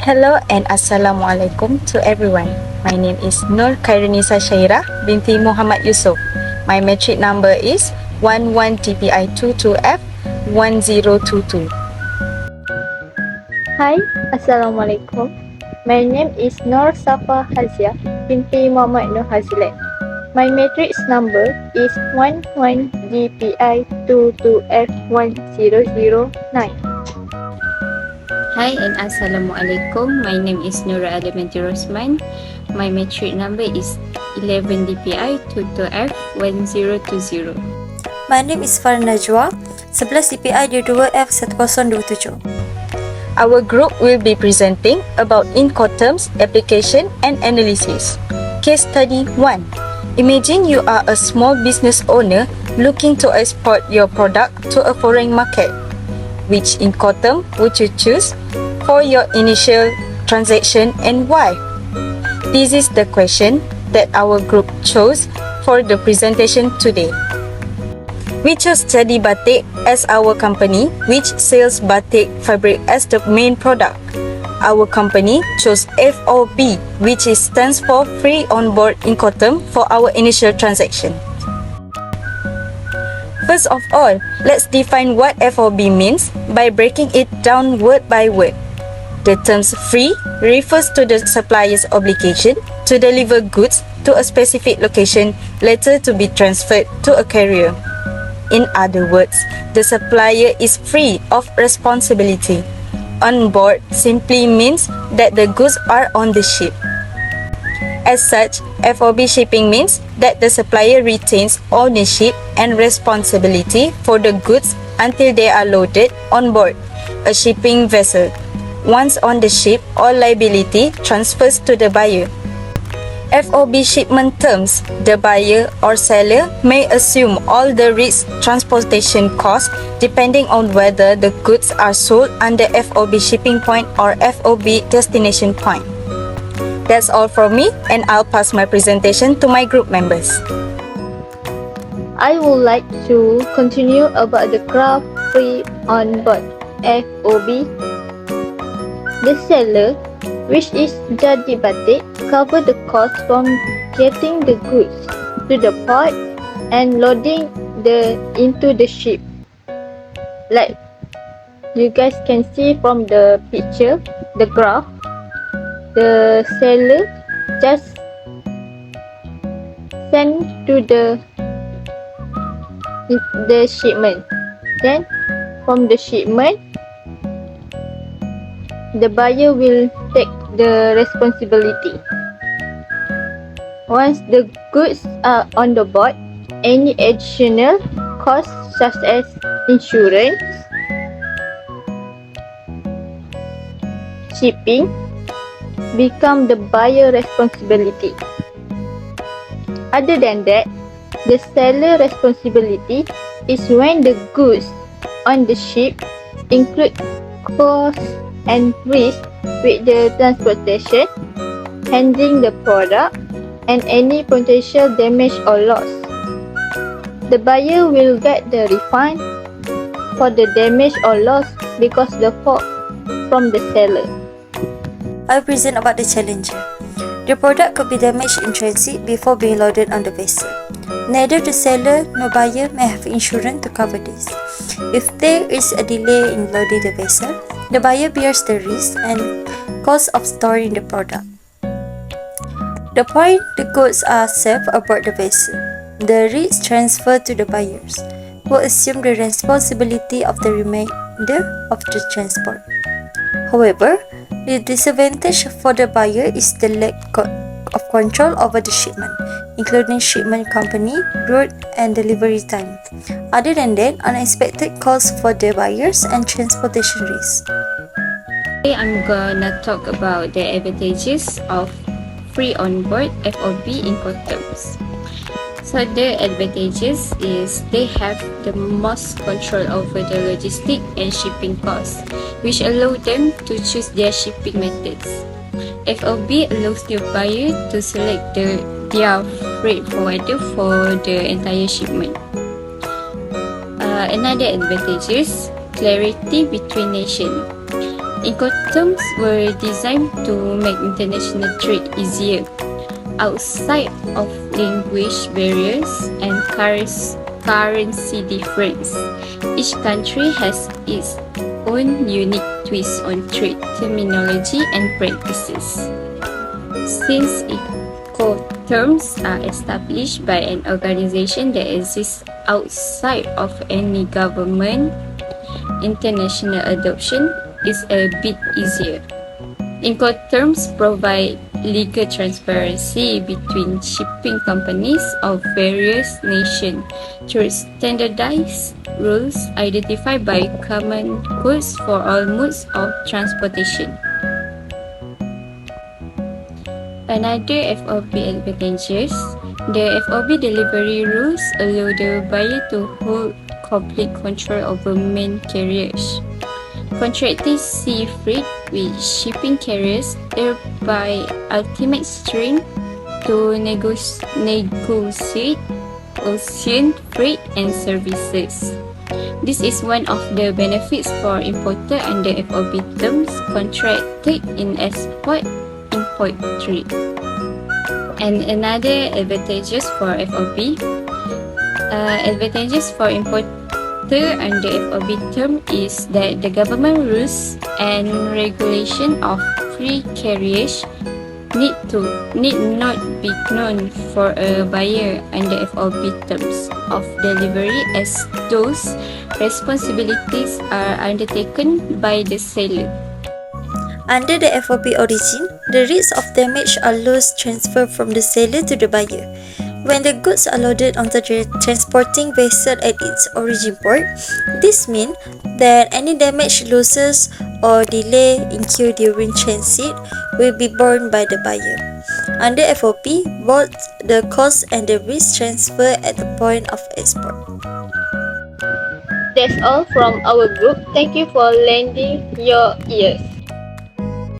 Hello and Assalamualaikum to everyone. My name is Nur Khairunisa Syairah binti Muhammad Yusof. My metric number is 11 DPI22F 1022. Hi, Assalamualaikum. My name is Nur Safa Hazia binti Muhammad Nur Hazilat. My matrix number is 11 DPI22F1009. Hi and Assalamualaikum. My name is Nura Adamanti Rosman. My metric number is 11 DPI 22F1020. My name is Farah Najwa, 11 DPI 22F1027. Our group will be presenting about Incoterms application and analysis. Case study 1. Imagine you are a small business owner looking to export your product to a foreign market. Which Incoterm would you choose for your initial transaction and why? This is the question that our group chose for the presentation today. We chose Jadi Batik as our company, which sells batik fabric as the main product. Our company chose FOB, which stands for Free On Board Incoterm for our initial transaction. First of all, let's define what FOB means by breaking it down word by word. The terms free refers to the supplier's obligation to deliver goods to a specific location, later to be transferred to a carrier. In other words, the supplier is free of responsibility. On board simply means that the goods are on the ship. As such, FOB shipping means that the supplier retains ownership and responsibility for the goods until they are loaded on board a shipping vessel. Once on the ship, all liability transfers to the buyer. FOB shipment terms, the buyer or seller may assume all the risk transportation costs depending on whether the goods are sold under FOB shipping point or FOB destination point. That's all from me, and I'll pass my presentation to my group members. I would like to continue about the craft free on board FOB. The seller, which is Jadi Batik, cover the cost from getting the goods to the port and loading into the ship. Like you guys can see from the picture, the graph, the seller just send to the shipment. Then from the shipment, the buyer will take the responsibility. Once the goods are on the board, any additional costs such as insurance, shipping, become the buyer responsibility. Other than that, the seller responsibility is when the goods on the ship include costs and risk with the transportation, handling the product, and any potential damage or loss. The buyer will get the refund for the damage or loss because the fault from the seller. I'll present about the challenger. The product could be damaged in transit before being loaded on the vessel. Neither the seller nor buyer may have insurance to cover this. If there is a delay in loading the vessel, the buyer bears the risk and cost of storing the product. The point the goods are safe aboard the vessel, the risk transferred to the buyers, who assume the responsibility of the remainder of the transport. However, the disadvantage for the buyer is the lack of control over the shipment, including shipment company, route, and delivery time. Other than that, unexpected costs for the buyers and transportation risks. Today I'm gonna talk about the advantages of free on board FOB Incoterms. So the advantages is they have the most control over the logistic and shipping costs, which allow them to choose their shipping methods. FOB allows the buyer to select their freight forwarder for the entire shipment. Another advantage is clarity between nations. Incoterms were designed to make international trade easier, outside of language barriers and currency difference. Each country has its own unique twist on trade terminology and practices. Since Incoterms are established by an organization that exists outside of any government, international adoption is a bit easier. Incoterms provide legal transparency between shipping companies of various nations through standardized rules identified by common codes for all modes of transportation. Another FOB advantages, the FOB delivery rules allow the buyer to hold complete control over main carriers. Contracting sea freight with shipping carriers, thereby ultimate strength to negotiate ocean freight and services. This is one of the benefits for importer under FOB terms contracted in export-import trade. And another advantages for FOB, advantages for importer under FOB term is that the government rules and regulation of free carriage need not be known for a buyer under FOB terms of delivery, as those responsibilities are undertaken by the seller. Under the FOB origin, the risks of damage or loss transfer from the seller to the buyer. When the goods are loaded onto the transporting vessel at its origin port, this means that any damage, losses, or delay incurred during transit will be borne by the buyer. Under FOB, both the cost and the risk transfer at the point of export. That's all from our group. Thank you for lending your ears.